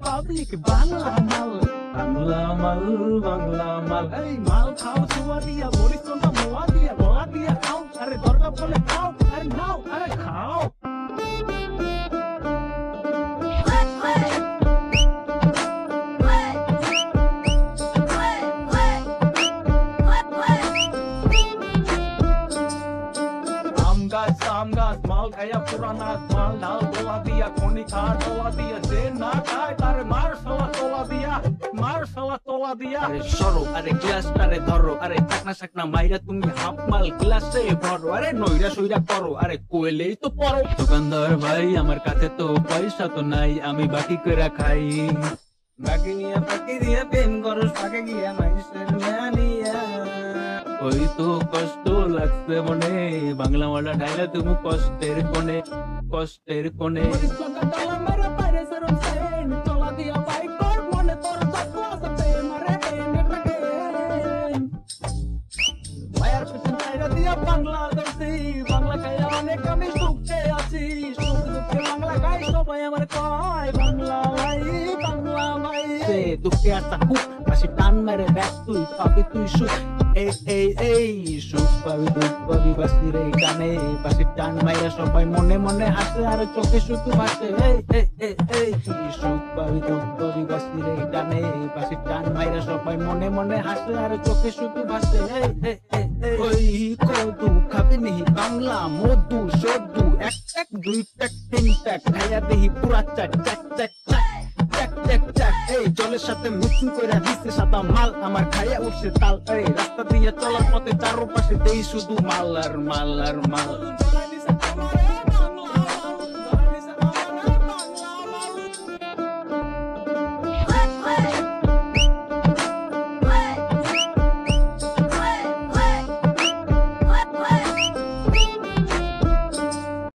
public Bangla মাল বাংলা মাল বাংলা মাল এই মাল খাও ছোঁয়া দিয়া বলিস তোমরা মোয়া দিয়া গলা দিয়া খাও আরে দরকার বলে খাও আরে নাও আরে খাও আম গাছ মাল খায়া পুরানা মাল ডাল তোলা দিয়া খনি খা তোলা দিয়া যে না খায় তার মার সালা তোলা দিয়া আরে সরো আরে গ্লাসটারে ধরো আরে টাকনা শাকনা মাইরা তুমি হাফ মাল গ্লাসে ভরো আরে নইরা সইরা করো আরে কোয়েলেই তো পড়ো দোকানদার ভাই আমার কাছে তো পয়সা তো নাই আমি বাকি করে খাই বাকি দিয়ে প্রেম করো ফাঁকে গিয়া মাইসের নিয়া ওই তো কষ্ট লাগছে মনে বাংলা মালা ডাইলা তুমি কষ্টের কোণে বাংলা খাইয়া অনেক আমি সুখে আছি বাংলা খাই সবাই আমার কয় বাংলা ভাই দুঃখে আর থাকুক পাশে টান মেরে ব্যাস তুই পাবি তুই সুখ এই সুখ পাবি দুঃখ পাবি বাসির এই গানে পাশে টান মাইরা সবাই মনে মনে হাসে আর চোখে শুধু ভাসে এই সুখ পাবি দুঃখ পাবি বাসির এই গানে পাশে টান মাইরা সবাই মনে মনে হাসে আর চোখে শুধু ভাসে ওই কদু খাবি নি বাংলা মধু সদু এক দুই টাক তিন টাক খাইয়া দেহি পুরা চাক এই জলের সাথে মিক্সিং কইরা দিছে সাদা মাল আমার খাইয়া উঠছে তাল এই রাস্তা দিয়ে চলার পথে চারপাশে দেই শুধু মাল আর মাল